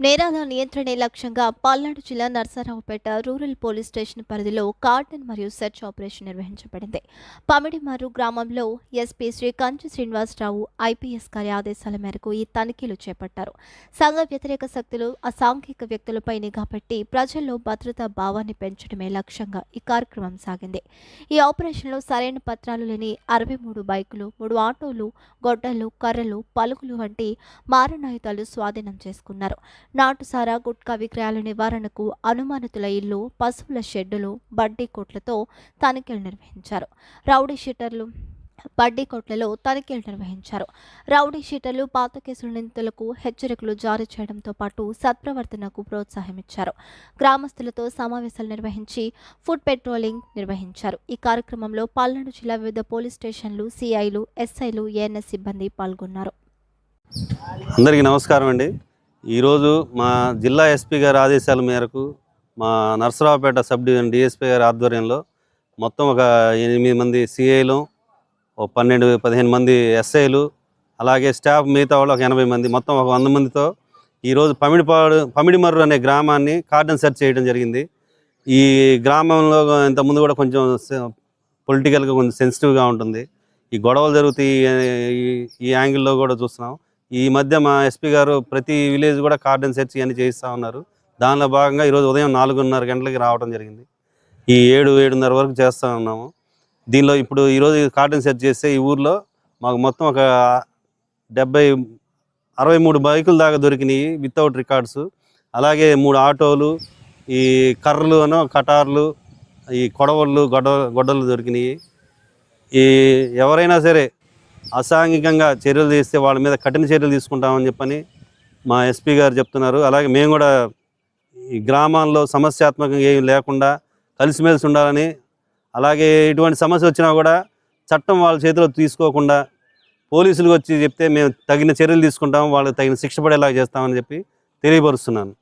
నేరాల నియంత్రణే లక్ష్యంగా పల్నాడు జిల్లా నర్సరావుపేట రూరల్ పోలీస్ స్టేషన్ పరిధిలో కార్డన్ మరియు సెర్చ్ ఆపరేషన్ నిర్వహించబడింది. పమిడిమారు గ్రామంలో ఎస్పీ శ్రీ కంచి శ్రీనివాసరావు ఐపీఎస్ గారి ఆదేశాల మేరకు ఈ తనిఖీలు చేపట్టారు. సంఘ వ్యతిరేక శక్తులు, అసాంఘిక వ్యక్తులపై నిఘా పెట్టి ప్రజల్లో భద్రతా భావాన్ని పెంచడమే లక్ష్యంగా ఈ కార్యక్రమం సాగింది. ఈ ఆపరేషన్లో సరైన పత్రాలు లేని 63 బైకులు, 3 ఆటోలు, గొడ్డళ్లు, కర్రలు, పలుకులు వంటి మారణాయుధాలు స్వాధీనం చేసుకున్నారు. నాటుసారా, గుట్కా విక్రయాల నివారణకు అనుమానితుల ఇల్లు, పశువుల షెడ్డులు, బడ్డీ కొట్లతో తనిఖీలు నిర్వహించారు. రౌడీ షీటర్లు బడ్డీ కొట్లలో తనిఖీలు నిర్వహించారు. రౌడీ షీటర్లు, పాత కేసుల నిందితులకు హెచ్చరికలు జారీ చేయడంతో పాటు సత్ప్రవర్తనకు ప్రోత్సాహమిచ్చారు. గ్రామస్తులతో సమావేశాలు నిర్వహించి ఫుడ్ పెట్రోలింగ్ నిర్వహించారు. ఈ కార్యక్రమంలో పల్నాడు జిల్లా వివిధ పోలీస్ స్టేషన్లు, సిఐలు, ఎస్ఐలు, ఏఎన్ఎస్ సిబ్బంది పాల్గొన్నారు. అందరికీ నమస్కారం అండి. ఈరోజు మా జిల్లా ఎస్పీ గారి ఆదేశాల మేరకు మా నర్సరావుపేట సబ్ డివిజన్ డిఎస్పీ గారి ఆధ్వర్యంలో మొత్తం ఒక 8 మంది సిఐలు, 12-15 మంది ఎస్ఐలు, అలాగే స్టాఫ్ మిగతా వాళ్ళు ఒక 80 మంది, మొత్తం ఒక 100 మందితో ఈరోజు పమిడిమర్రు అనే గ్రామాన్ని కార్డన్ సెర్చ్ చేయడం జరిగింది. ఈ గ్రామంలో ఇంతకుముందు కూడా కొంచెం పొలిటికల్గా కొంచెం సెన్సిటివ్గా ఉంటుంది. ఈ గొడవలు జరుగుతాయి. ఈ యాంగిల్లో కూడా చూస్తున్నాం. ఈ మధ్య మా ఎస్పీ గారు ప్రతి విలేజ్ కూడా కార్డన్ సెర్చ్ అని చేయిస్తూ ఉన్నారు. దానిలో భాగంగా ఈరోజు ఉదయం 4:30 గంటలకి రావడం జరిగింది. ఈ 7-7:30 వరకు చేస్తూ ఉన్నాము. దీనిలో ఇప్పుడు ఈరోజు కార్డన్ సెర్చ్ చేస్తే ఈ ఊర్లో మాకు మొత్తం ఒక 63 బైకుల దాకా దొరికినాయి వితౌట్ రికార్డ్స్. అలాగే 3 ఆటోలు, ఈ కర్రలు, కటార్లు, ఈ కొడవళ్ళు, గొడ్డలు దొరికినాయి. ఈ ఎవరైనా సరే అసాంఘికంగా చర్యలు చేస్తే వాళ్ళ మీద కఠిన చర్యలు తీసుకుంటామని చెప్పని మా ఎస్పీ గారు చెప్తున్నారు. అలాగే మేము కూడా ఈ గ్రామాల్లో సమస్యాత్మకంగా ఏమి లేకుండా కలిసిమెలిసి ఉండాలని, అలాగే ఇటువంటి సమస్య వచ్చినా కూడా చట్టం వాళ్ళ చేతిలో తీసుకోకుండా పోలీసులకు వచ్చి చెప్తే మేము తగిన చర్యలు తీసుకుంటాము, వాళ్ళకి తగిన శిక్ష పడేలాగా చేస్తామని చెప్పి తెలియపరుస్తున్నాను.